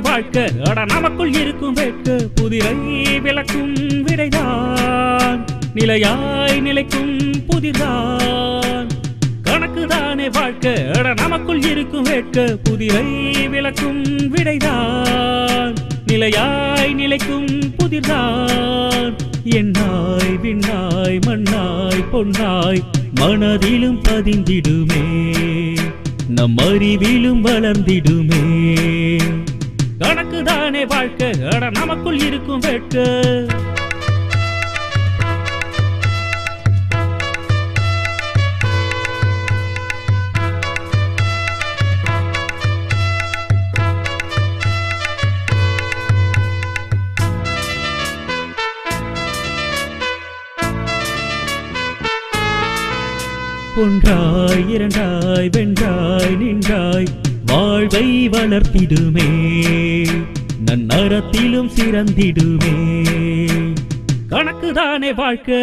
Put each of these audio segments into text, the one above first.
வாழ்க்கை அட நமக்குள் இருக்கும் வேட்கை புதிரை விளக்கும் விடைதான் நிலையாய் நிலைக்கும் புதிர்தான் கணக்குதானே வாழ்க்கை அட நமக்குள் இருக்கும் வேட்கை புதிரை விளக்கும் விடைதான் நிலையாய் நிலைக்கும் புதிர்தான் எண்ணாய் விண்ணாய் மண்ணாய் பொன்னாய் மனதிலும் பதிந்திடுமே நம் அறிவிலும் வளர்ந்திடுமே கணக்குதானே வாழ்க்கை அட நமக்குள் இருக்கும் வேட்கை ஒன்றாய் இரண்டாய் வென்றாய் நின்றாய் வாழ்வை வளர்த்திடுமே நன்னறத்திலும் சிறந்திடுமே கணக்குதானே வாழ்க்கை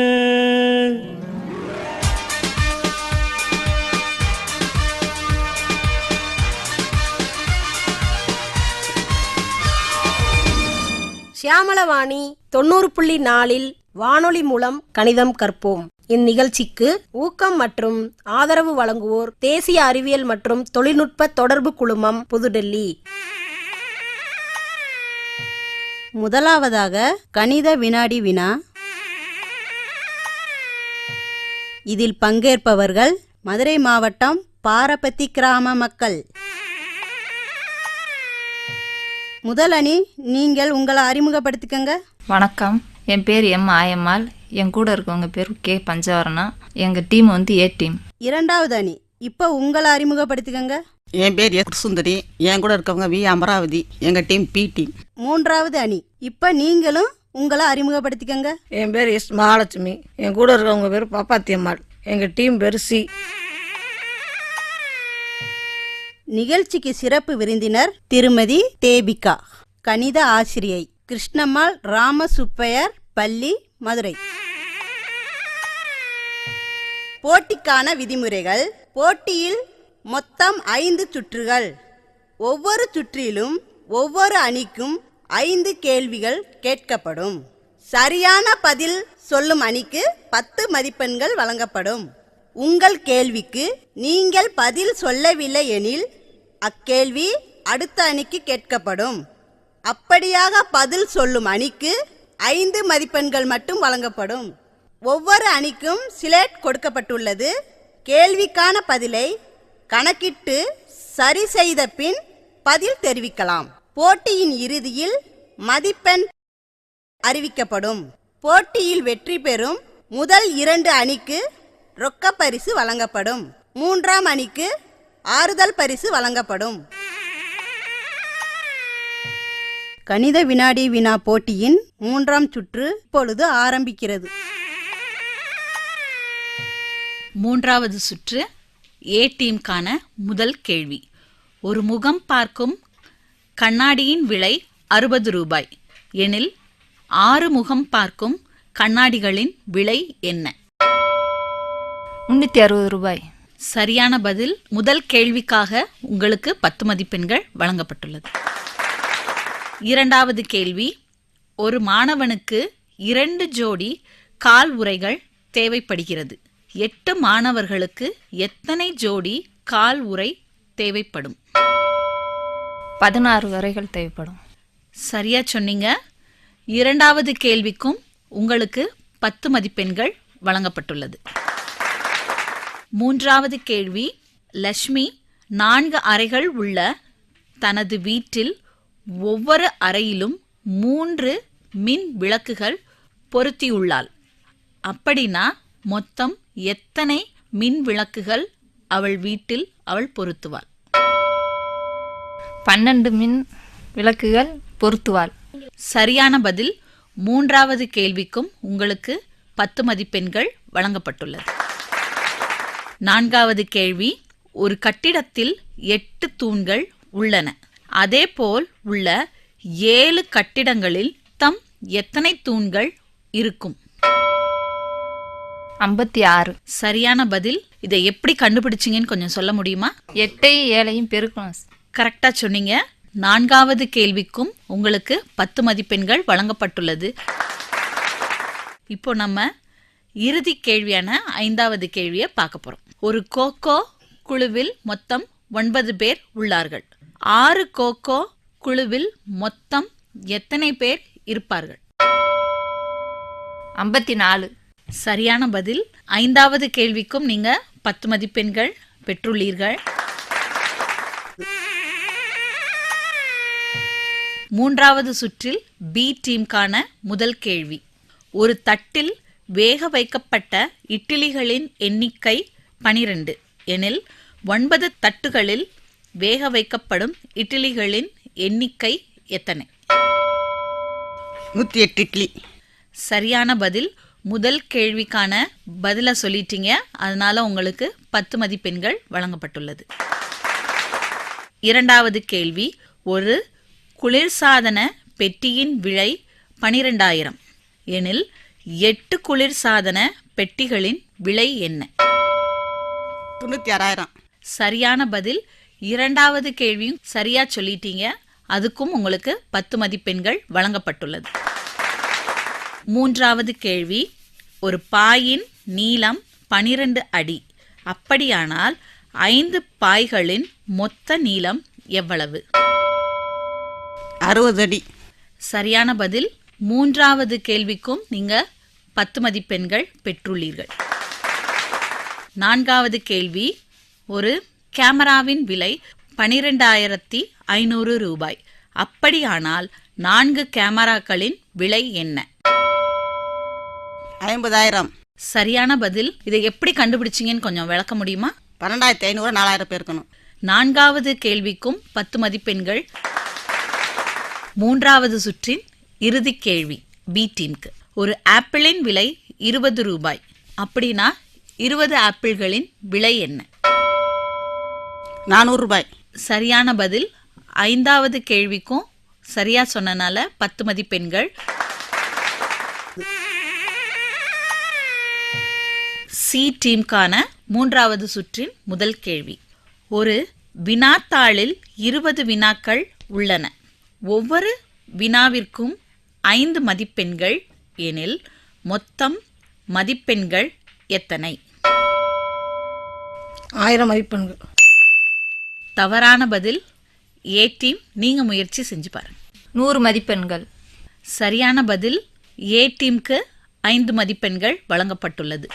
சியாமளவாணி 90.4 வானொலி மூலம் கணிதம் கற்போம். இந்நிகழ்ச்சிக்கு ஊக்கம் மற்றும் ஆதரவு வழங்குவோர் தேசிய அறிவியல் மற்றும் தொழில்நுட்ப தொடர்பு குழுமம், புதுடெல்லி. முதலாவதாக கணித வினாடி வினா. இதில் பங்கேற்பவர்கள் மதுரை மாவட்டம் பாரபத்தி கிராம மக்கள். முதல் அணி, நீங்கள் உங்களை அறிமுகப்படுத்திக்கங்க. வணக்கம், என் பேர் எம் ஆயம்மாள். என் கூட இருக்கவங்க பேர் கே பஞ்சவரணா. எங்கள் டீம் ஏ டீம். இரண்டாவது அணி, இப்போ உங்களை அறிமுகப்படுத்திக்கங்க. என் பேர் எஸ் சுந்தரி. என் கூட இருக்கவங்க வி அமராவதி. எங்கள் டீம் பி டீம். மூன்றாவது அணி, இப்போ நீங்களும் உங்களை அறிமுகப்படுத்திக்கங்க. என் பேர் எஸ் மகாலட்சுமி. என் கூட இருக்கவங்க பேர் பாப்பாத்தியம்மாள். எங்கள் டீம் பேர் சி. நிகழ்ச்சிக்கு சிறப்பு விருந்தினர் திருமதி தேபிகா, கணித ஆசிரியை, கிருஷ்ணம்மாள் ராமசுப்பையர் பள்ளி, மதுரை. போட்டிக்கான விதிமுறைகள். போட்டியில் மொத்தம் 5 சுற்றுகள். ஒவ்வொரு சுற்றிலும் ஒவ்வொரு அணிக்கும் 5 கேள்விகள் கேட்கப்படும். சரியான பதில் சொல்லும் அணிக்கு 10 மதிப்பெண்கள் வழங்கப்படும். உங்கள் கேள்விக்கு நீங்கள் பதில் சொல்லவில்லை எனில் அக்கேள்வி அடுத்த அணிக்கு கேட்கப்படும். அப்படியாக பதில் சொல்லும் அணிக்கு 5 மதிப்பெண்கள் மட்டும் வழங்கப்படும். ஒவ்வொரு அணிக்கும் ஸ்லேட் கொடுக்கப்பட்டுள்ளது. கேள்விக்கான பதிலை கணக்கிட்டு சரி செய்த பின் பதில் தெரிவிக்கலாம். போட்டியின் இறுதியில் மதிப்பெண் அறிவிக்கப்படும். போட்டியில் வெற்றி பெறும் முதல் 2 அணிக்கு ரொக்க பரிசு வழங்கப்படும். 3ஆம் அணிக்கு ஆறுதல் பரிசு வழங்கப்படும். கணித வினாடி வினா போட்டியின் 3ஆம் சுற்று இப்பொழுது ஆரம்பிக்கிறது. 3வது சுற்று ஏ டீம்கான முதல் கேள்வி. ஒரு முகம் பார்க்கும் கண்ணாடியின் விலை 60 ரூபாய் எனில் 6 முகம் பார்க்கும் கண்ணாடிகளின் விலை என்ன? 360 ரூபாய். சரியான பதில். முதல் கேள்விக்காக உங்களுக்கு 10 மதிப்பெண்கள் வழங்கப்பட்டுள்ளது. 2வது கேள்வி. ஒரு மாணவனுக்கு 2 ஜோடி கால் உறைகள் தேவைப்படுகிறது. 8 மாணவர்களுக்கு எத்தனை ஜோடி கால் உறை தேவைப்படும்? 16 உறைகள் தேவைப்படும். சரியா சொன்னீங்க. 2வது கேள்விக்கும் உங்களுக்கு 10 மதிப்பெண்கள் வழங்கப்பட்டுள்ளது. 3வது கேள்வி. லட்சுமி 4 அறைகள் உள்ள தனது வீட்டில் ஒவ்வொரு அறையிலும் 3 மின் விளக்குகள் பொருத்தியுள்ளாள். அப்படின்னா மொத்தம் எத்தனை மின் விளக்குகள் அவள் வீட்டில் அவள் பொருத்துவாள்? 12 மின் விளக்குகள் பொருத்துவாள். சரியான பதில். 3வது கேள்விக்கும் உங்களுக்கு 10 மதிப்பெண்கள் வழங்கப்பட்டுள்ளது. 4வது கேள்வி. ஒரு கட்டிடத்தில் 8 தூண்கள் உள்ளன. அதேபோல் உள்ள 7 கட்டிடங்களில் தம் எத்தனை தூண்கள் இருக்கும்? 56. சரியான பதில். இதை எப்படி கண்டுபிடிச்சிங்கன்னு கொஞ்சம் சொல்ல முடியுமா? 8ஐயும் 7ஐயும் பெருக்கணும். கரெக்டா சொன்னீங்க. 4வது கேள்விக்கும் உங்களுக்கு 10 மதிப்பெண்கள் வழங்கப்பட்டுள்ளது. இப்போ நம்ம இறுதி கேள்வியான 5வது கேள்வியை பார்க்க போறோம். ஒரு கோகோ குழுவில் மொத்தம் 9 பேர் உள்ளார்கள். 6 கோகோ குழுவில் மொத்தம் எத்தனை பேர் இருப்பார்கள்? 54. சரியான பதில். 5வது கேள்விக்கும் நீங்க 10 மதிப்பெண்கள் பெற்றுள்ளீர்கள். 3வது சுற்றில் பி டீமுக்கான முதல் கேள்வி. ஒரு தட்டில் வேக வைக்கப்பட்ட இட்லிகளின் எண்ணிக்கை 12 எனில் 9 தட்டுகளில் வேக வைக்கப்படும் இட்லிகளின் எண்ணிக்கை எத்தனை? 108 இட்லி. சரியான பதில். முதல் கேள்விக்கான பதிலை சொல்லிட்டீங்க, அதனால உங்களுக்கு 10 மதிப்பெண்கள் வழங்கப்பட்டுள்ளது. 2வது கேள்வி. ஒரு குளிர்சாதன பெட்டியின் விலை 12,000 எனில் 8 குளிர்சாதன பெட்டிகளின் விலை என்ன? 96,000. சரியான பதில். 2வது கேள்வியும் சரியா சொல்லிட்டீங்க, அதுக்கும் உங்களுக்கு 10 மதிப்பெண்கள் வழங்கப்பட்டுள்ளது. 3வது கேள்வி. ஒரு பாயின் நீளம் 12 அடி. அப்படியானால் 5 பாய்களின் மொத்த நீளம் எவ்வளவு? 60 அடி. சரியான பதில். 3வது கேள்விக்கும் நீங்க 10 மதிப்பெண்கள் பெற்றுள்ளீர்கள். 4வது கேள்வி. ஒரு கேமராவின் விலை 12,500 ரூபாய். அப்படியானால் 4 கேமராக்களின் விலை என்ன? 50,000. சரியான பதில். இதை எப்படி கண்டுபிடிச்சிங்கன்னு கொஞ்சம் விளக்க முடியுமா? 12,500 4,000 பேர் இருக்கணும். 4வது கேள்விக்கும் 10 மதிப்பெண்கள். 3வது சுற்றின் இறுதி கேள்வி பி டீமுக்கு. ஒரு ஆப்பிளின் விலை 20 ரூபாய். அப்படின்னா 20 ஆப்பிள்களின் விலை என்ன? 400 ரூபாய். சரியான பதில். 5வது கேள்விக்கும் சரியா சொன்னனால 10 மதிப்பெண்கள். சி டீமுக்கான 3வது சுற்றின் முதல் கேள்வி. ஒரு வினாத்தாளில் 20 வினாக்கள் உள்ளன. ஒவ்வொரு வினாவிற்கும் 5 மதிப்பெண்கள் எனில் மொத்தம் மதிப்பெண்கள் எத்தனை? 1000 மதிப்பெண்கள். தவறான பதில். ஏ டீம், நீங்க முயற்சி செஞ்சு பாருங்க. 100 மதிப்பெண்கள். சரியான பதில். ஏ டீமுக்கு 5 மதிப்பெண்கள் வழங்கப்பட்டுள்ளது.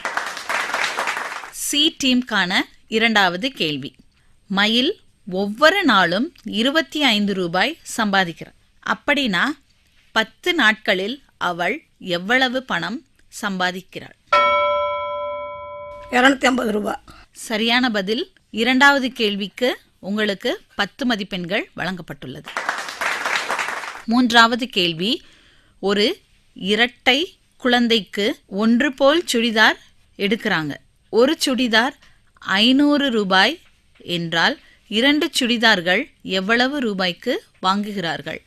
சி டீமுக்கான 2வது கேள்வி. மயில் ஒவ்வொரு நாளும் 25 ரூபாய் சம்பாதிக்கிறார். அப்படின்னா 10 நாட்களில் அவள் எவ்வளவு பணம் சம்பாதிக்கிறாள்? 250 ரூபாய். சரியான பதில். 2வது கேள்விக்கு உங்களுக்கு 10 மதிப்பெண்கள் வழங்கப்பட்டுள்ளது. 3வது கேள்வி. ஒரு இரட்டை குழந்தைக்கு ஒன்று போல் சுடிதார் எடுக்கிறாங்க. ஒரு சுடிதார் 500 ரூபாய் என்றால் 2 சுடிதார்கள் எவ்வளவு ரூபாய்க்கு வாங்குகிறார்கள்?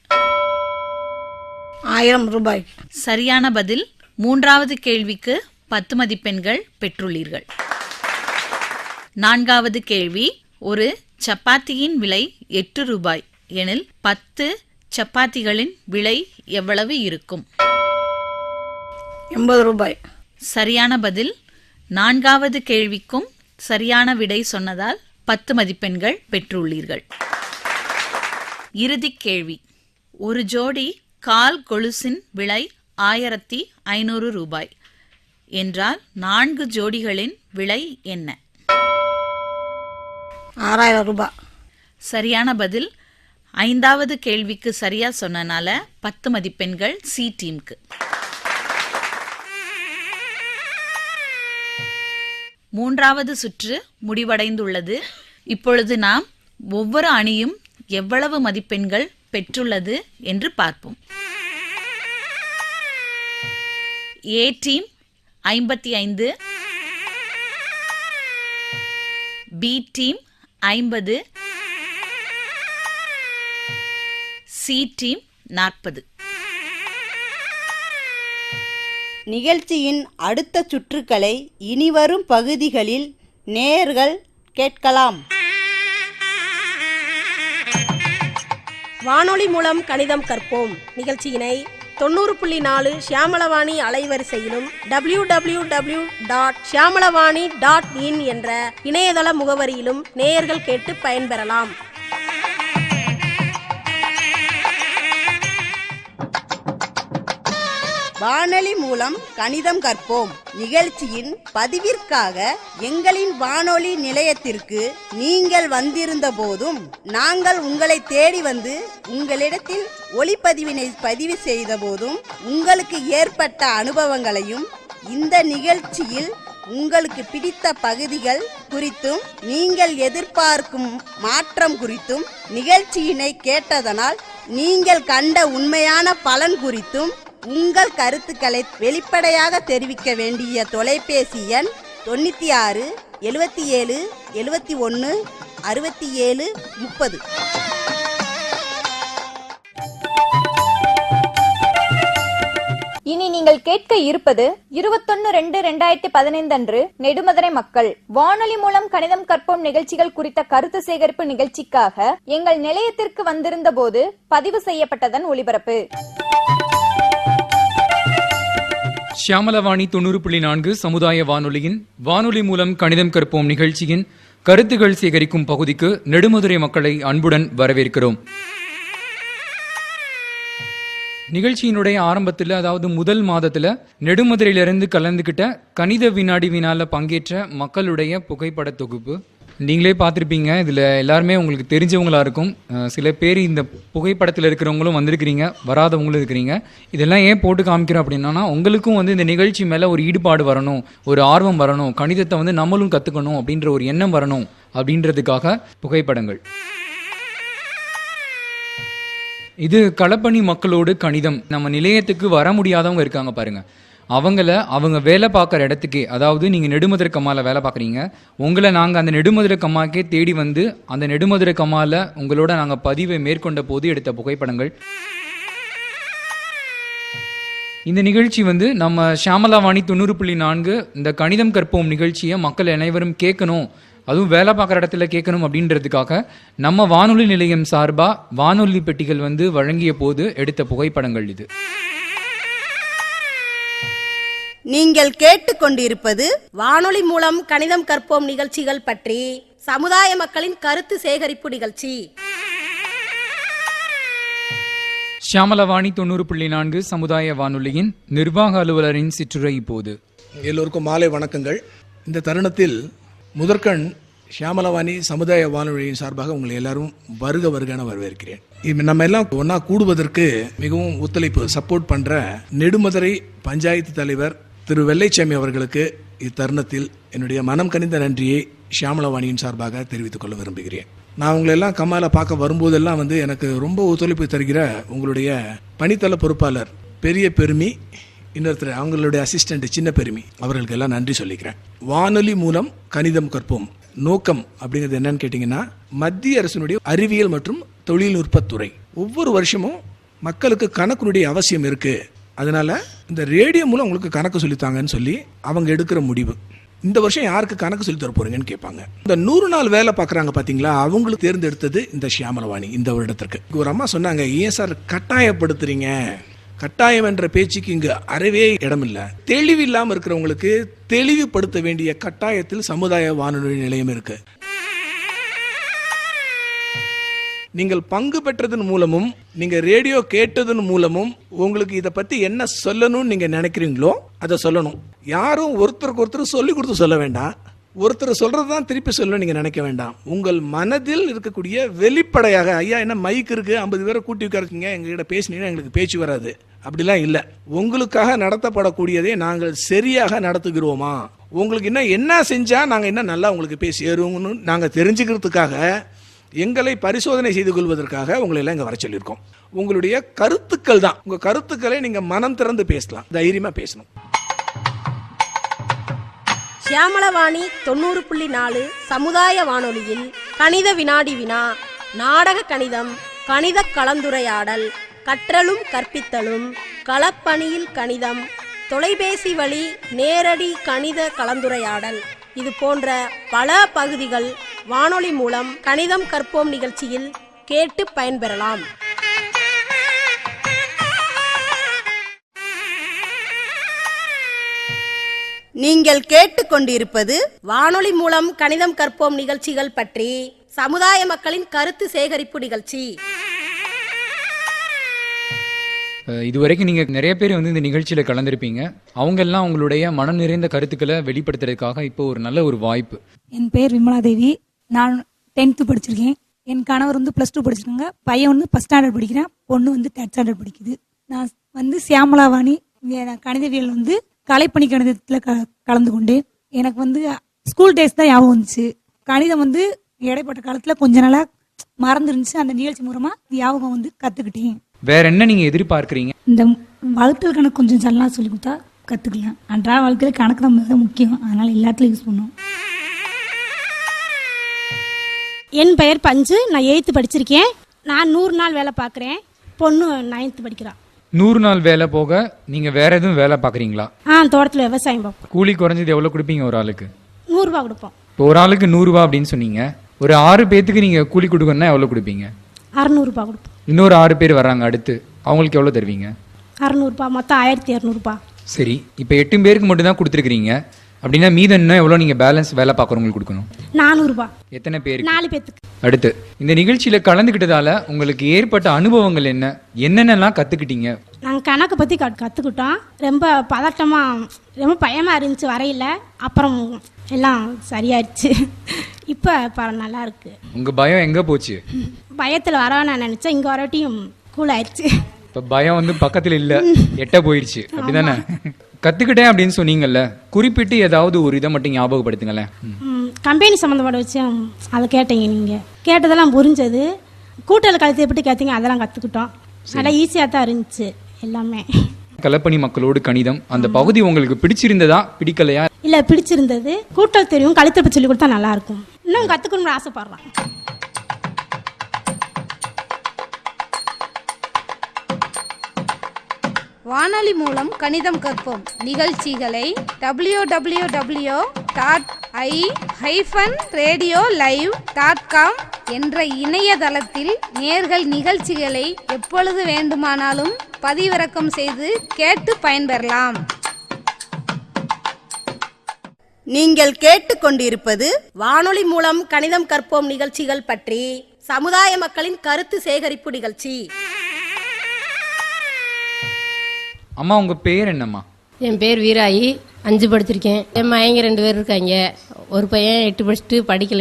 1000 ரூபாய். சரியான பதில். 3வது கேள்விக்கு 10 மதிப்பெண்கள் பெற்றுள்ளீர்கள். 4வது கேள்வி. ஒரு சப்பாத்தியின் விலை 8 ரூபாய் எனில் 10 சப்பாத்திகளின் விலை எவ்வளவு இருக்கும்? 80 ரூபாய். சரியான பதில். 4வது கேள்விக்கும் சரியான விடை சொன்னதால் 10 மதிப்பெண்கள் பெற்றுள்ளீர்கள். இறுதி கேள்வி. ஒரு ஜோடி கால் கொலுசின் விலை 1500 ரூபாய் என்றால் 4 ஜோடிகளின் விலை என்ன? 6000 ரூபாய். சரியான பதில். 5வது கேள்விக்கு சரியா சொன்னனால 10 மதிப்பெண்கள் சி டீமுக்கு. 3வது சுற்று முடிவடைந்துள்ளது. இப்பொழுது நாம் ஒவ்வொரு அணியும் எவ்வளவு மதிப்பெண்கள் பெற்றுள்ளது என்று பார்ப்போம். A team 55, B team 50, C team 40. நிகழ்ச்சியின் அடுத்த சுற்றுக்களை இனிவரும் பகுதிகளில் நேயர்கள் கேட்கலாம். வானொலி மூலம் கணிதம் கற்போம் நிகழ்ச்சியினை 90.4 ஷியாமளவாணி அலைவரிசையிலும் www.shyamalavanni.in என்ற இணையதள முகவரியிலும் நேயர்கள் கேட்டு பயன்பெறலாம். வானொலி மூலம் கணிதம் கற்போம் நிகழ்ச்சியின் பதிவிற்காக எங்களின் வானொலி நிலையத்திற்கு நீங்கள் வந்திருந்த போதும் நாங்கள் உங்களை தேடி வந்து உங்களிடத்தில் ஒளிப்பதிவினை பதிவு செய்த போதும் உங்களுக்கு ஏற்பட்ட அனுபவங்களையும் இந்த நிகழ்ச்சியில் உங்களுக்கு பிடித்த பகுதிகள் குறித்தும் நீங்கள் எதிர்பார்க்கும் மாற்றம் குறித்தும் நிகழ்ச்சியினை கேட்டதனால் நீங்கள் கண்ட உண்மையான பலன் குறித்தும் உங்கள் கருத்துக்களை வெளிப்படையாக தெரிவிக்க வேண்டிய தொலைபேசி எண் 96 77 71 67 30. இனி நீங்கள் கேட்க இருப்பது 21/2/2015 அன்று நெடுமதுரை மக்கள் வானொலி மூலம் கணிதம் கற்போம் நிகழ்ச்சிகள் குறித்த கருத்து சேகரிப்பு நிகழ்ச்சிக்காக எங்கள் நிலையத்திற்கு வந்திருந்த போது பதிவு செய்யப்பட்டதன் ஒளிபரப்பு. ஷியாமளவாணி 90.4 சமுதாய வானொலியின் வானொலி மூலம் கணிதம் கற்போம் நிகழ்ச்சியின் கருத்துகள் சேகரிக்கும் பகுதிக்கு நெடுமதுரை மக்களை அன்புடன் வரவேற்கிறோம். நிகழ்ச்சியினுடைய ஆரம்பத்தில், அதாவது முதல் மாதத்தில் நெடுமதுரையிலிருந்து கலந்துக்கிட்ட கணித வினாடி வினால பங்கேற்ற மக்களுடைய புகைப்பட தொகுப்பு நீங்களே பார்த்துருப்பீங்க. இதில் எல்லாருமே உங்களுக்கு தெரிஞ்சவங்களா இருக்கும். சில பேர் இந்த புகைப்படத்தில் இருக்கிறவங்களும் வந்திருக்கிறீங்க, வராதவங்களும் இருக்கிறீங்க. இதெல்லாம் ஏன் போட்டு காமிக்கிறோம் அப்படின்னா, உங்களுக்கும் இந்த நிகழ்ச்சி மேலே ஒரு ஈடுபாடு வரணும், ஒரு ஆர்வம் வரணும், கணிதத்தை நம்மளும் கற்றுக்கணும் அப்படின்ற ஒரு எண்ணம் வரணும் அப்படின்றதுக்காக புகைப்படங்கள். இது களப்பணி மக்களோடு கணிதம். நம்ம நிலையத்துக்கு வர முடியாதவங்க இருக்காங்க பாருங்க, அவங்க வேலை பார்க்குற இடத்துக்கே, அதாவது நீங்கள் நெடுமதுரை கம்மாவில் வேலை பார்க்குறீங்க, உங்களை நாங்கள் அந்த நெடுமதுரை கம்மாக்கே தேடி வந்து அந்த நெடுமதுரை கம்மாவில் உங்களோட நாங்கள் பதிவை மேற்கொண்ட போது எடுத்த புகைப்படங்கள். இந்த நிகழ்ச்சி நம்ம ஷியாமளவாணி 90.4 இந்த கணிதம் கற்போம் நிகழ்ச்சியை மக்கள் அனைவரும் கேட்கணும், அதுவும் வேலை பார்க்குற இடத்துல கேட்கணும் அப்படின்றதுக்காக நம்ம வானொலி நிலையம் சார்பாக வானொலி பெட்டிகள் வழங்கிய போது எடுத்த புகைப்படங்கள் இது. நீங்கள் கேட்டுக்கொண்டிருப்பது வானொலி மூலம் கணிதம் கற்போம் நிகழ்ச்சிகள் பற்றி சமுதாய மக்களின் கருத்து சேகரிப்பு நிகழ்ச்சி. ஷியாமளவாணி 90.4 சமுதாய வானொலியின் நிர்வாக அலுவலரின் சிற்றுரை இப்போது. எல்லோருக்கும் மாலை வணக்கங்கள். இந்த தருணத்தில் முதற்கண் ஷியாமளவாணி சமுதாய வானொலியின் சார்பாக உங்களை எல்லாரும் வருக வருகன வரவேற்கிறேன். நம்ம எல்லாம் ஒன்னா கூடுவதற்கு மிகவும் ஒத்துழைப்பு சப்போர்ட் பண்ற நெடுமதுரை பஞ்சாயத்து தலைவர் திரு வெள்ளைச்சாமி அவர்களுக்கு இத்தருணத்தில் என்னுடைய மனம் கனிந்த நன்றியை ஷியாமளவாணியின் சார்பாக தெரிவித்துக் கொள்ள விரும்புகிறேன். நான் உங்களை எல்லாம் கம்மால பார்க்க வரும்போதெல்லாம் எனக்கு ரொம்ப ஒத்துழைப்பு தருகிற உங்களுடைய பணித்தள பொறுப்பாளர் பெரிய பெருமி, இன்னொருத்தர் அவங்களுடைய அசிஸ்டன்ட் சின்ன பெருமி, அவர்களுக்கு எல்லாம் நன்றி சொல்லிக்கிறேன். வானொலி மூலம் கணிதம் கற்போம் நோக்கம் அப்படிங்கிறது என்னன்னு கேட்டிங்கன்னா, மத்திய அரசினுடைய அறிவியல் மற்றும் தொழில்நுட்பத்துறை ஒவ்வொரு வருஷமும் மக்களுக்கு கணக்குனுடைய அவசியம் இருக்கு, அதனால இந்த ரேடியோ மூலம் உங்களுக்கு கணக்கு சொல்லித்தாங்கன்னு சொல்லி அவங்க எடுக்கிற முடிவு. இந்த வருஷம் யாருக்கு கணக்கு சொல்லி தர போறீங்கன்னு கேட்பாங்க. இந்த 100 நாள் வேலை பார்க்குறாங்க பார்த்தீங்களா, அவங்களுக்கு தேர்ந்தெடுத்தது இந்த ஷியாமளவாணி. இந்த வருடத்திற்கு ஒரு அம்மா சொன்னாங்க, ஏன் சார் கட்டாயப்படுத்துறீங்க, கட்டாயம் என்ற பேச்சுக்கு இங்கு அறவே இடமில்லை. தெளிவு இல்லாமல் இருக்கிறவங்களுக்கு தெளிவுபடுத்த வேண்டிய கட்டாயத்தில் சமுதாய வானொலி நிலையம் இருக்கு. நீங்கள் பங்கு பெற்றதன் மூலமும் நீங்க ரேடியோ கேட்டதன் மூலமும் உங்களுக்கு இதை பத்தி என்ன சொல்லணும்னு நீங்க நினைக்கிறீங்களோ அதை சொல்லணும். யாரும் ஒருத்தருக்கு ஒருத்தர் சொல்லி கொடுத்து சொல்ல வேண்டாம், ஒருத்தர் சொல்றதுதான் திருப்பி சொல்லணும் நீங்க நினைக்க வேண்டாம். உங்கள் மனதில் இருக்கக்கூடிய வெளிப்படையாக, ஐயா என்ன மைக் இருக்கு 50 பேரை கூட்டி உட்காருக்கீங்க, எங்ககிட்ட பேசினீங்கன்னா எங்களுக்கு பேச்சு வராது, அப்படிலாம் இல்லை. உங்களுக்காக நடத்தப்படக்கூடியதை நாங்கள் சரியாக நடத்துகிறோமா, உங்களுக்கு என்ன செஞ்சா நாங்கள் என்ன நல்லா உங்களுக்கு பேசி ஏறுவோம்னு நாங்கள் தெரிஞ்சுக்கிறதுக்காக, எங்களை பரிசோதனை செய்து கொள்வதற்காக உங்களை எல்லாம் இங்கே வர சொல்லியிருக்கோம். உங்களுடைய கருத்துக்கள் தான், உங்கள் கருத்துக்களை நீங்கள் மனம் திறந்து பேசலாம், தைரியமாக பேசணும். ஷியாமளவாணி 90.4 சமுதாய வானொலியில் கணித வினாடி வினா, நாடக கணிதம், கணித கலந்துரையாடல், கற்றலும் கற்பித்தலும், களப்பணியில் கணிதம், தொலைபேசி வழி நேரடி கணித கலந்துரையாடல், இது போன்ற பல பகுதிகள் வானொலி மூலம் கணிதம் கற்போம் நிகழ்ச்சியில் கேட்டு பயன்பெறலாம். நீங்கள் கேட்டுக்கொண்டிருப்பது வானொலி மூலம் கணிதம் கற்போம் நிகழ்ச்சிகள் பற்றி சமுதாய மக்களின் கருத்து சேகரிப்பு நிகழ்ச்சி. இதுவரைக்கும் நீங்கள் நிறைய பேர் வந்து இந்த நிகழ்ச்சியில் கலந்துருப்பீங்க. அவங்கெல்லாம் அவங்களுடைய மனம் நிறைந்த கருத்துக்களை வெளிப்படுத்துறதுக்காக இப்போ ஒரு நல்ல ஒரு வாய்ப்பு. என் பேர் விமலாதேவி. நான் 10th படிச்சிருக்கேன். என் கணவர் வந்து +2 படிச்சிருக்காங்க. பையன் வந்து 1st ஸ்டாண்டர்ட் படிக்கிறேன். பொண்ணு வந்து 3rd ஸ்டாண்டர்ட் படிக்குது. நான் வந்து சியாமலாவாணி கணிதவியல் வந்து கலைப்பணி கணிதத்தில் கலந்து கொண்டேன். எனக்கு வந்து ஸ்கூல் டேஸ் தான் ஞாபகம் வந்துச்சு. கணிதம் வந்து இடைப்பட்ட காலத்தில் கொஞ்ச நாளாக மறந்துருந்துச்சு. அந்த நிகழ்ச்சி மூலமாக ஞாபகம் வந்து கற்றுக்கிட்டேன். வேற என்ன நீங்கள் எதிர்பார்க்குறீங்க? இந்த வகுத்தல் கணக்கு கொஞ்சம் நல்லா சொல்லி கொடுத்தா கற்றுக்கலாம். அன்றாட வாழ்க்கையில் கணக்கு தான் மிக முக்கியம். அதனால் எல்லாத்துலையும் யூஸ் பண்ணுவோம். என் பெயர் பஞ்சு. நான் 8th படிச்சிருக்கேன். நான் 100 நாள் வேலை பார்க்குறேன். பொண்ணு 9th படிக்கிறான். 100 நாள் வேலை போக நீங்கள் வேற எதுவும் வேலை பார்க்குறீங்களா? தோட்டத்தில் விவசாயம் பார்ப்போம். கூலி குறைஞ்சது எவ்வளோ கொடுப்பீங்க ஒரு ஆளுக்கு? 100 ரூபா கொடுப்போம். இப்போ ஒரு ஆளுக்கு 100 ரூபா அப்படின்னு சொன்னீங்க. ஒரு 6 பேத்துக்கு நீங்கள் கூலி கொடுக்கணும்னா எவ்வளோ கொடுப்பீங்க? 600 ரூபா கொடுப்போம். இன்னொரு 6 பேர் வர்றாங்க அடுத்து, அவங்களுக்கு எவ்வளோ தருவீங்க? 600 ரூபா. மொத்தம் 1200 ரூபா. சரி, இப்போ 8 பேருக்கு மட்டும் தான் கொடுத்துருக்கீங்க. அப்படின்னா மீதம் இன்னும் எவ்வளோ நீங்கள் பேலன்ஸ் வேலை பார்க்குறவங்களுக்கு கொடுக்கணும்? 400 ரூபா. எத்தனை பேர்? 4 பேத்துக்கு. அடுத்து, இந்த நிகழ்ச்சியில் கலந்துக்கிட்டதால உங்களுக்கு ஏற்பட்ட அனுபவங்கள் என்ன? என்னென்னலாம் கற்றுக்கிட்டீங்க? நாங்கள் கணக்கை பற்றி கற்றுக்கிட்டோம். ரொம்ப பதட்டமாக, ரொம்ப பயமாக இருந்துச்சு வரையில். அப்புறம் எல்லாம் சரியாயிடுச்சு. இப்போ நல்லா இருக்கு. உங்கள் பயம் எங்கே போச்சு? பயத்தில் வரவே நான் நினச்சேன். இங்கே வரட்டியும் கூல் ஆயிடுச்சு. இப்போ பயம் வந்து பக்கத்தில் இல்லை, எட்ட போயிடுச்சு. அப்படிதானே? கற்றுக்கிட்டேன் அப்படின்னு சொன்னீங்கல்ல, குறிப்பிட்டு ஏதாவது ஒரு இதை மட்டும் ஞாபகப்படுத்துங்களேன். கம்பெனி சம்மந்தப்பட்ட விஷயம் அதை கேட்டீங்க. நீங்கள் கேட்டதெல்லாம் புரிஞ்சது. கூட்டல் கழுத்தை எப்படி கேட்டீங்க அதெல்லாம் கற்றுக்கிட்டோம். நல்லா ஈஸியாக தான் இருந்துச்சு எல்லாமே. கலப்பணி மக்களோடு கணிதம் அந்த பகுதி உங்களுக்கு பிடிச்சிருந்ததா பிடிக்கலையா? இல்லை, பிடிச்சிருந்தது. கூட்டல் தெரியும், கழுத்தை பற்றி சொல்லி கொடுத்தா நல்லா இருக்கும். இன்னும் கற்றுக்கணும்னு ஆசைப்படுறேன். வானொலி மூலம் கணிதம் கற்போம் நிகழ்ச்சிகளை www.i-radiolive.com என்ற இணையதளத்தில் நேர்கள் நிகழ்ச்சிகளை எப்பொழுது வேண்டுமானாலும் பதிவிறக்கம் செய்து கேட்டு பயன்பெறலாம். நீங்கள் கேட்டுக்கொண்டிருப்பது வானொலி மூலம் கணிதம் கற்போம் நிகழ்ச்சிகள் பற்றி சமுதாய மக்களின் கருத்து சேகரிப்பு நிகழ்ச்சி. அம்மா, உங்க பேர் என்னம்மா? என் பேர் வீராயி. 5 படிச்சிருக்கேன். என் மயங்க 2 பேர் இருக்காங்க. ஒரு பையன் 8 படிச்சுட்டு படிக்க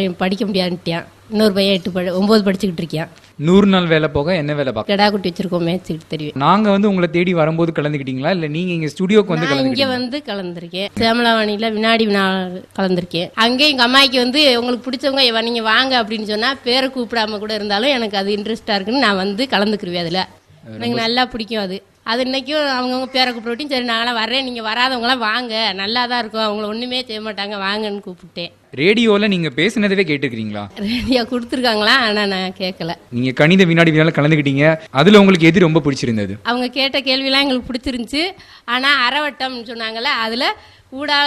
முடியாதுட்டான். இன்னொரு பையன் 9 படிச்சுக்கிட்டு இருக்கான். 100 நாள் வேலை போக என்ன வேலை பார்க்க? கெடா குட்டி வச்சிருக்கோம், மேய்ச்சிக்கிட்டு தெரியும். நாங்க வந்து உங்களை தேடி வரும்போது கலந்துக்கிட்டீங்களா இல்ல நீங்க இங்க ஸ்டுடியோக்கு வந்து இங்க வந்து கலந்துருக்கேன். சேமலாவாணியில வினாடி கலந்துருக்கேன். அங்கே எங்க அம்மாய்க்கு வந்து உங்களுக்கு பிடிச்சவங்க நீங்க வாங்க அப்படின்னு சொன்னா பேரை கூப்பிடாம கூட இருந்தாலும் எனக்கு அது இன்ட்ரெஸ்டா இருக்குன்னு நான் வந்து கலந்துக்குருவேன். அதுல எனக்கு நல்லா பிடிக்கும். அது இன்னைக்கும் அவங்கவுங்க பேரை கூப்பிட்டு சரி நாங்களாம் வர்றேன், நீங்கள் வராதவங்களாம் வாங்க, நல்லா தான் இருக்கும், அவங்கள ஒன்றுமே செய்ய மாட்டாங்க, வாங்கன்னு கூப்பிட்டேன். ரேடியோவில் நீங்கள் பேசுனதவே கேட்டுருக்கீங்களா? ரேடியோ கொடுத்துருக்காங்களா, ஆனால் நான் கேட்கல. நீங்கள் கணித வினாடி வினால கலந்துக்கிட்டீங்க. அதில் உங்களுக்கு எது ரொம்ப பிடிச்சிருந்தது? அவங்க கேட்ட கேள்வியெல்லாம் எங்களுக்கு பிடிச்சிருந்துச்சு. ஆனால் அறவட்டம்னு சொன்னாங்கல்ல, அதில் ஊடா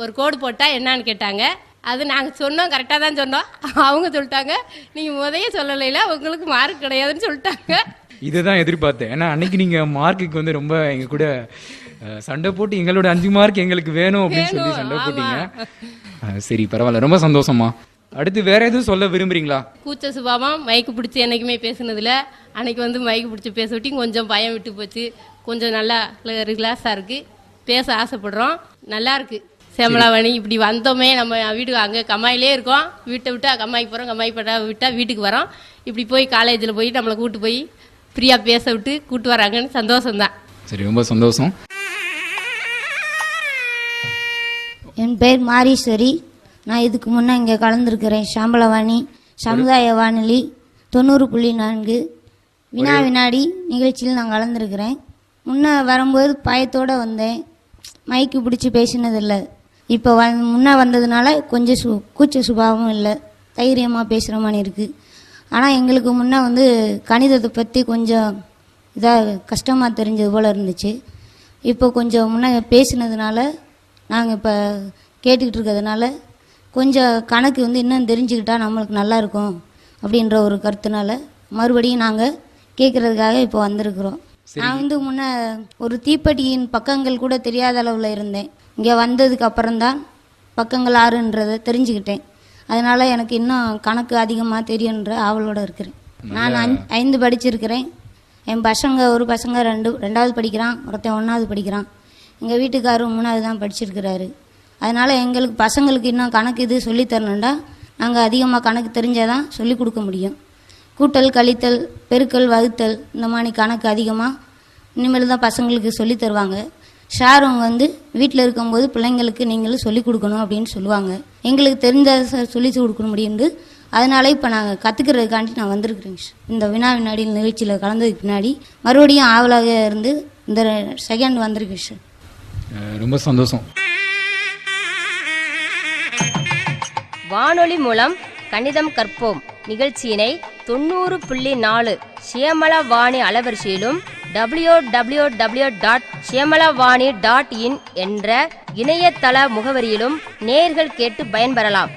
ஒரு கோடு போட்டால் என்னான்னு கேட்டாங்க. அது நாங்கள் சொன்னோம், கரெக்டாக தான் சொன்னோம். அவங்க சொல்லிட்டாங்க நீங்கள் முதைய சொல்லலைல உங்களுக்கு மார்க் கிடையாதுன்னு சொல்லிட்டாங்க. இதை தான் எதிர்பார்த்தேன். ஏன்னா அன்னைக்கு நீங்கள் மார்க்குக்கு வந்து ரொம்ப எங்கள் கூட சண்டை போட்டு எங்களோட 5 மார்க் எங்களுக்கு வேணும் அப்படின்னு சொல்லி சண்டை போட்டீங்க. சரி, பரவாயில்ல, ரொம்ப சந்தோஷமா. அடுத்து வேற எதுவும் சொல்ல விரும்புறீங்களா? கூச்ச சுபாவம் மைக்கு பிடிச்சி என்னைக்குமே பேசுனதில்ல. அன்னைக்கு வந்து மைக்கு பிடிச்சி பேச விட்டி கொஞ்சம் பயம் விட்டு போச்சு. கொஞ்சம் நல்லா ரிலாக்ஸாக இருக்குது, பேச ஆசைப்படுறோம், நல்லா இருக்குது. சேமலாவாணி இப்படி வந்தோமே, நம்ம வீட்டுக்கு அங்கே கம்மாயிலே இருக்கோம், வீட்டை விட்டா கம்மாய்க்கு போகிறோம், கம்மாய்க்கு விட்டால் வீட்டுக்கு வரோம். இப்படி போய் காலேஜில் போய் நம்மளை கூப்பிட்டு போய் ஃப்ரீயாக பேச விட்டு கூப்பிட்டு வராங்கன்னு சந்தோஷம்தான். சரி, ரொம்ப சந்தோஷம். என் பேர் மாரீஸ்வரி. நான் இதுக்கு முன்னே இங்கே கலந்துருக்கிறேன். சாம்பலவாணி சமுதாய வானொலி 90.4 வினாடி நிகழ்ச்சியில் நான் கலந்துருக்கிறேன். முன்னே வரும்போது பயத்தோடு வந்தேன், மைக்கு பிடிச்சி பேசினதில்லை. இப்போ முன்னே வந்ததுனால கொஞ்சம் கூச்ச சுபாவம் இல்லை, தைரியமாக பேசுகிற மாதிரி இருக்குது. ஆனால் எங்களுக்கு முன்னே வந்து கணிதத்தை பற்றி கொஞ்சம் இதாக கஷ்டமாக தெரிஞ்சது போல் இருந்துச்சு. இப்போ கொஞ்சம் முன்னே பேசினதுனால நாங்கள் இப்போ கேட்டுக்கிட்டு இருக்கிறதுனால கொஞ்சம் கணக்கு வந்து இன்னும் தெரிஞ்சுக்கிட்டா நம்மளுக்கு நல்லாயிருக்கும் அப்படின்ற ஒரு கருத்துனால மறுபடியும் நாங்கள் கேட்குறதுக்காக இப்போ வந்திருக்கிறோம். நான் வந்து முன்னே ஒரு தீப்பெட்டியின் பக்கங்கள் கூட தெரியாத அளவில் இருந்தேன். இங்கே வந்ததுக்கு அப்புறம்தான் பக்கங்கள் ஆறுன்றதை தெரிஞ்சுக்கிட்டேன். அதனால் எனக்கு இன்னும் கணக்கு அதிகமாக தெரியுன்ற ஆவலோடு இருக்கிறேன். நான் 5 படிச்சிருக்கிறேன். என் பசங்க ஒரு பசங்க 2வது படிக்கிறான், ஒருத்தன் 1வது படிக்கிறான். எங்கள் வீட்டுக்காரரும் 3வது தான் படிச்சிருக்கிறாரு. அதனால் எங்களுக்கு பசங்களுக்கு இன்னும் கணக்கு இது சொல்லித்தரணுண்டா நாங்கள் அதிகமாக கணக்கு தெரிஞ்சால் தான் சொல்லிக் கொடுக்க முடியும். கூட்டல், கழித்தல், பெருக்கல், வகுத்தல் இந்த மாதிரி கணக்கு அதிகமாக இனிமேல் தான் பசங்களுக்கு சொல்லி தருவாங்க. சார் அவங்க வந்து வீட்டில் இருக்கும்போது பிள்ளைங்களுக்கு நீங்களும் சொல்லிக் கொடுக்கணும் அப்படின்னு சொல்லுவாங்க. எங்களுக்கு தெரிஞ்ச சொல்லி கொடுக்க முடியுது. அதனால இப்போ நாங்கள் கற்றுக்கிறதுக்காண்டி நான் வந்திருக்கிறேங்க சார். இந்த வினாடி நிகழ்ச்சியில் கலந்ததுக்கு பின்னாடி மறுபடியும் ஆவலாக இருந்து இந்த செகண்ட் வந்திருக்கேன் சார். ரொம்ப சந்தோஷம். வானொலி மூலம் கணிதம் கற்போம் நிகழ்ச்சியினை 90.4 சியமலா வாணி அலைவரிசையிலும் www.சியமலாவாணி.in என்ற இணையதள முகவரியிலும் நேயர்கள் கேட்டு பயன்பெறலாம்.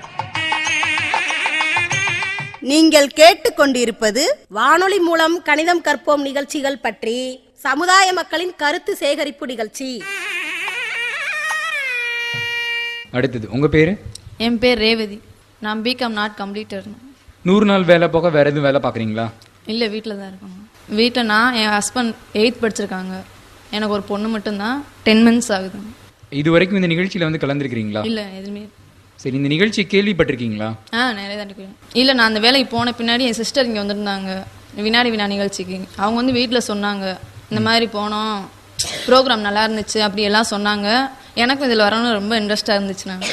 நீங்கள் கேட்டுக்கொண்டிருப்பது வானொலி மூலம் கணிதம் கற்போம் நிகழ்ச்சிகள் பற்றி சமுதாய மக்களின் கருத்து சேகரிப்பு நிகழ்ச்சி. அடுத்தது உங்கள் பேர்? என் பேர் ரேவதி. நான் பிகாம் நாட் கம்ப்ளீட்டர். 100 நாள் வேலை போக வேறு எதுவும் வேலை பார்க்குறீங்களா? இல்லை, வீட்டில் தான் இருக்கோங்க. வீட்டில் நான் என் ஹஸ்பண்ட் 8th படிச்சிருக்காங்க. எனக்கு ஒரு பொண்ணு மட்டும்தான். 10 months ஆகுது. இது வரைக்கும் இந்த நிகழ்ச்சியில் வந்து கலந்துருக்கிறீங்களா? இல்லை, எதுவுமே. சரி, இந்த நிகழ்ச்சியை கேள்விப்பட்டிருக்கீங்களா? நிறைய தான் இருக்கேன். இல்லை, நான் அந்த வேலைக்கு போன பின்னாடி என் சிஸ்டர் இங்கே வந்திருந்தாங்க வினாடி நிகழ்ச்சிக்கு. அவங்க வந்து வீட்டில் சொன்னாங்க, இந்த மாதிரி போனோம், ப்ரோக்ராம் நல்லா இருந்துச்சு அப்படி எல்லாம் சொன்னாங்க. எனக்கும் இதில் வரணும்னு ரொம்ப இன்ட்ரெஸ்டாக இருந்துச்சு. நான்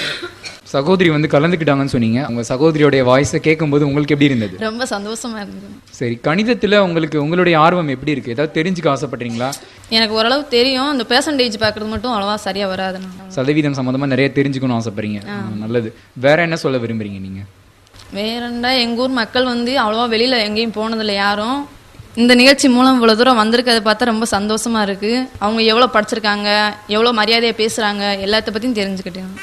சகோதரி வந்து கலந்துக்கிட்டாங்கன்னு சொன்னீங்க. அவங்க சகோதரியோடைய வாய்ஸை கேட்கும்போது உங்களுக்கு எப்படி இருந்தது? ரொம்ப சந்தோஷமா இருந்தது. சரி, கணிதத்தில் உங்களுடைய ஆர்வம் எப்படி இருக்குது? ஏதாவது தெரிஞ்சுக்க ஆசைப்படுறீங்களா? எனக்கு ஓரளவு தெரியும். அந்த பெர்சன்டேஜ் பார்க்குறது மட்டும் அவ்வளோவா சரியாக வராது. சதவீதம் சம்மந்தமாக நிறைய தெரிஞ்சுக்கணும்னு ஆசைப்படுறீங்க. நல்லது. வேற என்ன சொல்ல விரும்புறீங்க நீங்கள்? வேறண்டா, எங்கள் ஊர் மக்கள் வந்து அவ்வளோவா வெளியில் எங்கேயும் போனதில்லை யாரும். இந்த நிகழ்ச்சி மூலம் இவ்வளோ தூரம் வந்திருக்கிறத பார்த்தா ரொம்ப சந்தோஷமா இருக்குது. அவங்க எவ்வளோ படிச்சிருக்காங்க, எவ்வளோ மரியாதையாக பேசுகிறாங்க, எல்லாத்த பற்றியும் தெரிஞ்சுக்கிட்டேன்.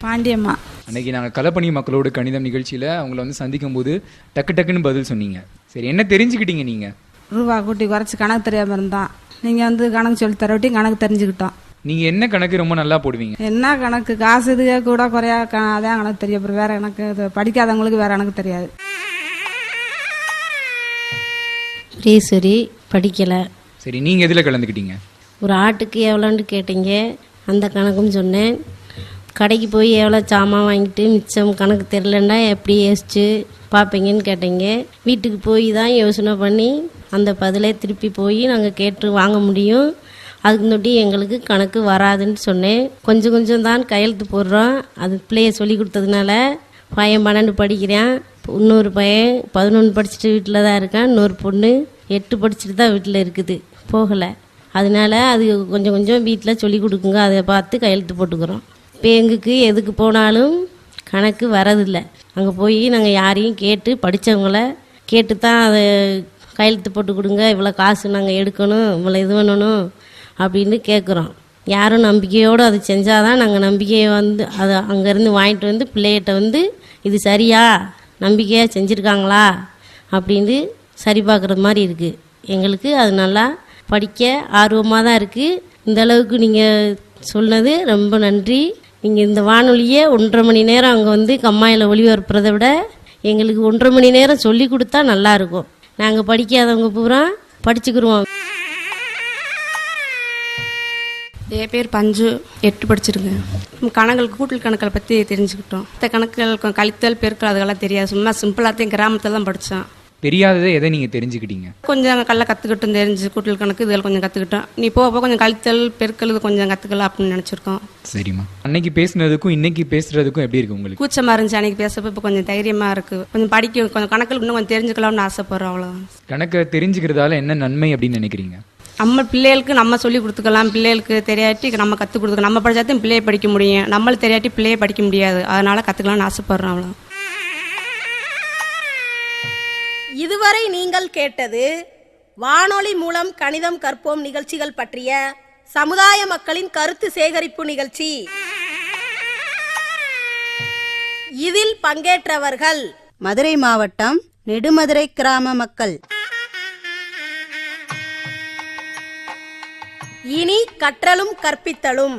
பாண்டியம்மா. அன்னைக்கு நாங்கள் களப்பணி மக்களோட கணிதம் நிகழ்ச்சியில் அவங்கள வந்து சந்திக்கும் போது டக்குன்னு பதில் சொன்னீங்க. சரி, என்ன தெரிஞ்சுக்கிட்டீங்க நீங்கள்? ரூபா கூட்டி குறைச்சி கணக்கு தெரியாமல் இருந்தான். நீங்கள் வந்து கணக்கு சொல்லி தரவிட்டி கணக்கு தெரிஞ்சுக்கிட்டோம். நீங்கள் என்ன கணக்கு ரொம்ப நல்லா போடுவீங்க? என்ன கணக்கு, காசு இதுவே கூட குறையா அதான் கணக்கு தெரியும். அப்புறம் வேற கணக்கு இது படிக்காதவங்களுக்கு வேற கணக்கு தெரியாது. ரீசரி படிக்கலை. சரி, நீங்கள் எதில் கலந்துக்கிட்டீங்க? ஒரு ஆட்டுக்கு எவ்வளோன்னு கேட்டீங்க, அந்த கணக்கும் சொன்னேன். கடைக்கு போய் எவ்வளோ சாமான் வாங்கிட்டு மிச்சம் கணக்கு தெரிலன்னா எப்படி யோசிச்சு பார்ப்பீங்கன்னு கேட்டீங்க. வீட்டுக்கு போய் தான் யோசனை பண்ணி அந்த பதிலை திருப்பி போய் நாங்கள் கேட்டு வாங்க முடியும். அதுக்கு முன்னாடி எங்களுக்கு கணக்கு வராதுன்னு சொன்னேன். கொஞ்சம் தான் கையெழுத்து போடுறோம். அது பிள்ளைய சொல்லி கொடுத்ததுனால பையன் 12 படிக்கிறான், இன்னொரு பையன் 11 படிச்சுட்டு வீட்டில் தான் இருக்கான், இன்னொரு பொண்ணு 8 படிச்சுட்டு தான் வீட்டில் இருக்குது, போகலை. அதனால அது கொஞ்சம் வீட்டில் சொல்லி கொடுக்குங்க, அதை பார்த்து கையெழுத்து போட்டுக்கிறோம். இப்போ எங்களுக்கு எதுக்கு போனாலும் கணக்கு வரதில்லை. அங்கே போய் நாங்கள் யாரையும் கேட்டு படித்தவங்கள கேட்டு தான் அதை கையெழுத்து போட்டு கொடுங்க, இவ்வளோ காசு நாங்கள் எடுக்கணும், இவ்வளோ இது பண்ணணும் அப்படின்னு கேட்குறோம். யாரும் நம்பிக்கையோடு அதை செஞ்சால் தான் நாங்கள் நம்பிக்கையை வந்து அதை அங்கேருந்து வாங்கிட்டு வந்து பிள்ளைகிட்ட வந்து இது சரியா, நம்பிக்கையாக செஞ்சுருக்காங்களா அப்படின்னு சரி பார்க்குற மாதிரி இருக்குது. எங்களுக்கு அது நல்லா படிக்க ஆர்வமாக தான் இருக்குது. இந்த அளவுக்கு நீங்கள் சொன்னது ரொம்ப நன்றி. நீங்கள் இந்த வானொலியை 1.5 மணி நேரம் அங்கே வந்து கம்மாயில் ஒளிபரப்புறதை விட எங்களுக்கு 1.5 மணி நேரம் சொல்லி கொடுத்தா நல்லாயிருக்கும். நாங்கள் படிக்காதவங்க பூரா படிச்சுக்கிடுவோம். என் பேர் பஞ்சு, 8 படிச்சிருக்கேன். கணக்குகள் கூட்டல் கணக்குகளை பற்றி தெரிஞ்சுக்கிட்டோம். இந்த கணக்குகள் கழித்தல் பெருக்கல் அதுக்கெல்லாம் தெரியாது. சும்மா சிம்பிளாக கிராமத்தில் தான் படித்தோம். தெரியாததை எதை நீங்கள் தெரிஞ்சுக்கிட்டீங்க? கொஞ்சம் கல்ல கற்றுக்கிட்டோம், தெரிஞ்சு கூட்டல் கணக்கு இதில் கொஞ்சம் கற்றுக்கிட்டோம். நீ போக கொஞ்சம் கழித்தல் பெருக்கல் இது கொஞ்சம் கற்றுக்கலாம் அப்படின்னு நினச்சிருக்கோம். சரிம்மா. அன்னைக்கு பேசுனதுக்கும் இன்னைக்கு பேசுறதுக்கும் எப்படி இருக்கு உங்களுக்கு? கூச்சமாக இருந்துச்சு அன்னைக்கு பேசப்போ, இப்போ கொஞ்சம் தைரியமாக இருக்குது. கொஞ்சம் படிக்க கொஞ்சம் கணக்கில் இன்னும் கொஞ்சம் தெரிஞ்சுக்கலாம்னு ஆசைப்படுறோம், அவ்வளோதான். கணக்கை தெரிஞ்சுக்கிறதால என்ன நன்மை அப்படின்னு நினைக்கிறீங்க? நம்ம பிள்ளைகளுக்கு நம்ம சொல்லி கொடுத்துக்கலாம். பிள்ளைகளுக்கு தெரியாட்டி நம்ம கற்றுக் கொடுத்துக்கலாம். நம்ம படித்தாதான் பிள்ளையை படிக்க முடியும். நம்மளுக்கு தெரியாட்டி பிள்ளையை படிக்க முடியாது. அதனால் கற்றுக்கலாம்னு ஆசைப்படுறோம், அவ்வளோ. இதுவரை நீங்கள் கேட்டது வானொலி மூலம் கணிதம் கற்போம் நிகழ்ச்சிகள் பற்றிய சமுதாய மக்களின் கருத்து சேகரிப்பு நிகழ்ச்சி. இதில் பங்கேற்றவர்கள் மதுரை மாவட்டம் நெடுமதுரை கிராம மக்கள். இனி கற்றலும் கற்பித்தலும்.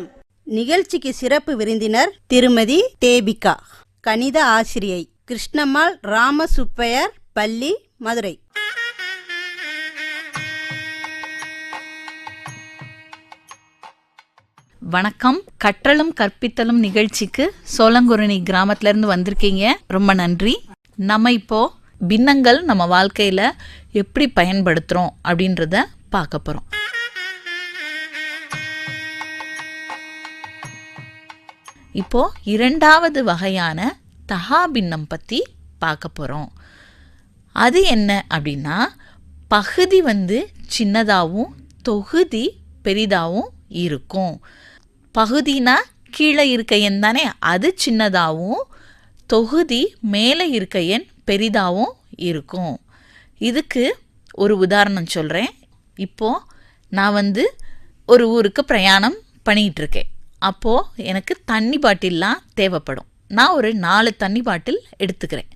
நிகழ்ச்சிக்கு சிறப்பு விருந்தினர் திருமதி தேபிகா, கணித ஆசிரியை, கிருஷ்ணம்மாள் ராமசுப்பையர் பள்ளி, மதுரை. வணக்கம். கற்றலும் கற்பித்தலும் நிகழ்ச்சிக்கு சோளங்குரணி கிராமத்துல இருந்து வந்திருக்கீங்க, ரொம்ப நன்றி. நம்ம இப்போ பின்னங்கள் நம்ம வாழ்க்கையில எப்படி பயன்படுத்துறோம் அப்படின்றத பார்க்க போறோம். இப்போ இரண்டாவது வகையான தகா பின்னம் பத்தி பார்க்க போறோம். அது என்ன அப்படின்னா, பகுதி சின்னதாகவும் தொகுதி பெரிதாகவும் இருக்கும். பகுதினா கீழே இருக்க எண் தானே, அது சின்னதாகவும் தொகுதி மேலே இருக்க எண் பெரிதாகவும் இருக்கும். இதுக்கு ஒரு உதாரணம் சொல்கிறேன். இப்போது நான் ஒரு ஊருக்கு பிரயாணம் பண்ணிகிட்ருக்கேன். அப்போது எனக்கு தண்ணி பாட்டில்லாம் தேவைப்படும். நான் ஒரு 4 தண்ணி பாட்டில் எடுத்துக்கிறேன்.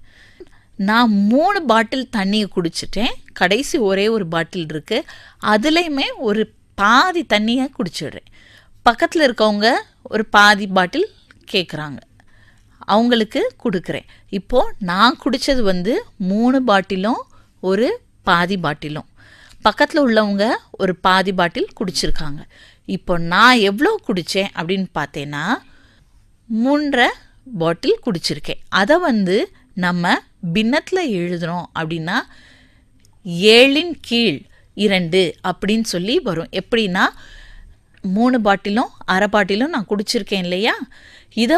நான் 3 பாட்டில் தண்ணியை குடிச்சிட்டேன். கடைசி ஒரே ஒரு பாட்டில் இருக்குது, அதுலேயுமே ஒரு பாதி தண்ணியை குடிச்சிடுறேன். பக்கத்தில் இருக்கவங்க ஒரு பாதி பாட்டில் கேட்குறாங்க, அவங்களுக்கு கொடுக்குறேன். இப்போது நான் குடித்தது 3 பாட்டிலும் ஒரு பாதி பாட்டிலும், பக்கத்தில் உள்ளவங்க ஒரு பாதி பாட்டில் குடிச்சிருக்காங்க. இப்போ நான் எவ்வளோ குடித்தேன் அப்படின்னு பார்த்தேன்னா 3 பாட்டில் குடிச்சிருக்கேன். அதை நம்ம பின்னத்தில் எழுதுகிறோம் அப்படின்னா 7/2 அப்படின்னு சொல்லி வரும். எப்படின்னா 3 பாட்டிலும் அரை பாட்டிலும் நான் குடிச்சிருக்கேன் இல்லையா, இதை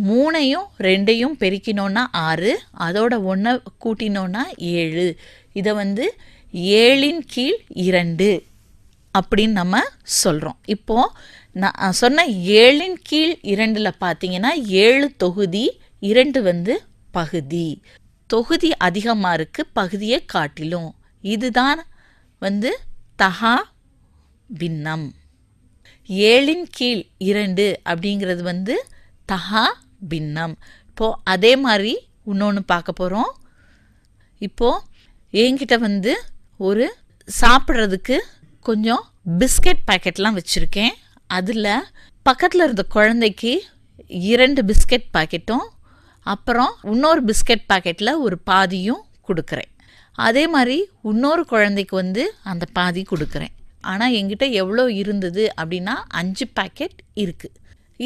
3ஐயும் 2ஐயும் பெருக்கினோன்னா 6, அதோட 1 கூட்டினோன்னா 7. இதை 7/2 அப்படின்னு நம்ம சொல்கிறோம். இப்போது நான் சொன்ன 7/2 பார்த்தீங்கன்னா 7 தொகுதி, 2 பகுதி. தொகுதி அதிகமாக இருக்குது பகுதியை காட்டிலும். இதுதான் தகா பின்னம். 7/2 அப்படிங்கிறது தகா பின்னம். இப்போது அதே மாதிரி இன்னொன்று பார்க்க போகிறோம். இப்போது என்கிட்ட ஒரு சாப்பிட்றதுக்கு கொஞ்சம் பிஸ்கட் பேக்கெட்லாம் வச்சுருக்கேன். அதில் பக்கத்தில் இருந்த குழந்தைக்கு 2 பிஸ்கட் பாக்கெட்டும் அப்புறம் இன்னொரு பிஸ்கட் பாக்கெட்டில் ஒரு பாதியும் கொடுக்குறேன். அதே மாதிரி இன்னொரு குழந்தைக்கு அந்த பாதி கொடுக்குறேன். ஆனால் என்கிட்ட எவ்வளோ இருந்தது அப்படின்னா 5 பாக்கெட் இருக்குது.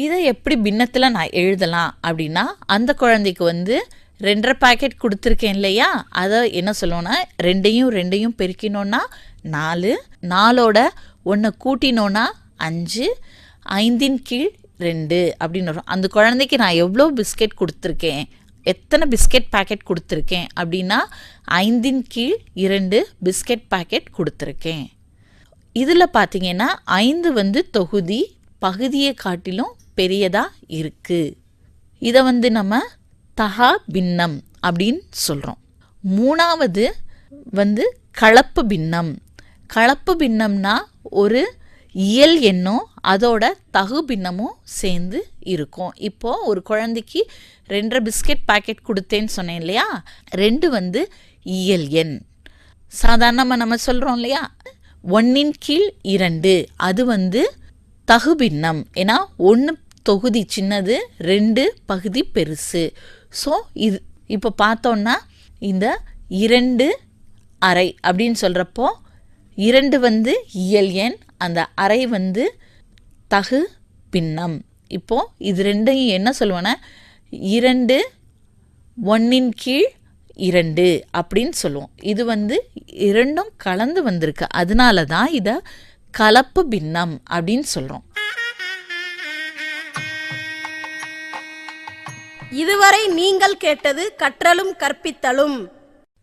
இதை எப்படி பின்னத்தில் நான் எழுதலாம் அப்படின்னா, அந்த குழந்தைக்கு 2.5 பாக்கெட் கொடுத்துருக்கேன் இல்லையா, அதை என்ன சொல்லுவோன்னா 2ஐயும் பெருக்கினோன்னா 4, 4ஓட 1 கூட்டினோன்னா 5, 5/2 அப்படின்னு வரும். அந்த குழந்தைக்கு நான் எவ்வளோ பிஸ்கெட் கொடுத்துருக்கேன், எத்தனை பிஸ்கெட் பாக்கெட் கொடுத்துருக்கேன் அப்படின்னா 5/2 பிஸ்கெட் பாக்கெட் கொடுத்துருக்கேன். இதில் பார்த்தீங்கன்னா 5 தொகுதி பகுதியை காட்டிலும் பெரியதாக இருக்குது. இதை நம்ம தகா பின்னம் அப்படின்னு சொல்கிறோம். 3வது கலப்பு பின்னம். கலப்பு பின்னம்னா ஒரு இயல் எண்ணும் அதோட தகு பின்னமும் சேர்ந்து இருக்கும். இப்போது ஒரு குழந்தைக்கு 2 பிஸ்கெட் பாக்கெட் கொடுத்தேன்னு சொன்னேன் இல்லையா, 2 இயல் எண். சாதாரணமாக நம்ம சொல்கிறோம் இல்லையா 1/2, அது தகு பின்னம். ஏன்னா 1 தொகுதி சின்னது, 2 பகுதி பெருசு. ஸோ இது இப்போ பார்த்தோன்னா இந்த 2/2 அப்படின்னு சொல்கிறப்போ 2 இயல் எண், அந்த அரை தகு பின்னம். இப்போது இது ரெண்டையும் என்ன சொல்லுவேன்னா 2 1/2 அப்படின்னு சொல்லுவோம். இது 2ம் கலந்து வந்திருக்கு, அதனால தான் இதை கலப்பு பின்னம் அப்படின்னு சொல்கிறோம். இதுவரை நீங்கள் கேட்டது கற்றலும் கற்பித்தலும்.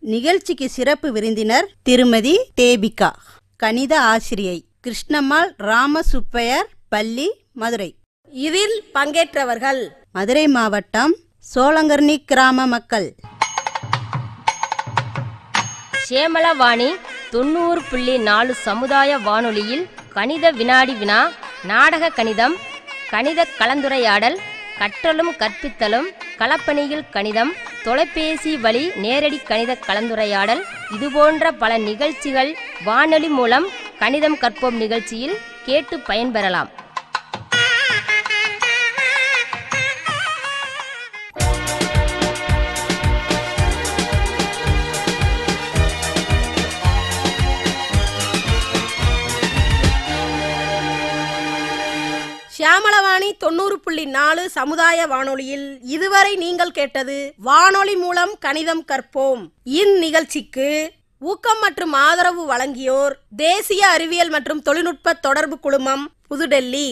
நிகழ்ச்சிக்கு சிறப்பு விருந்தினர் திருமதி தேபிகா, கணித ஆசிரியை, கிருஷ்ணம்மாள் ராமசுப்பையர் பள்ளி, மதுரை. இதில் பங்கேற்றவர்கள் மதுரை மாவட்டம் சோளங்கர்ணி கிராம மக்கள். சேமலவாணி 90.4 சமுதாய வானொலியில் கணித வினாடி வினா, நாடக கணிதம், கணித கலந்துரையாடல், கற்றலும் கற்பித்தலும், களப்பணியில் கணிதம், தொலைபேசி வழி நேரடி கணித கலந்துரையாடல், இதுபோன்ற பல நிகழ்ச்சிகள் வானொலி மூலம் கணிதம் கற்போம் நிகழ்ச்சியில் கேட்டு பயன்பெறலாம். ஷியாமளவாணி 90.4 சமுதாய வானொலியில் இதுவரை நீங்கள் கேட்டது வானொலி மூலம் கணிதம் கற்போம். இந்நிகழ்ச்சிக்கு ஊக்கம் மற்றும் ஆதரவு வழங்கியோர் தேசிய அறிவியல் மற்றும் தொழில்நுட்ப தொடர்பு குழுமம், புதுடெல்லி.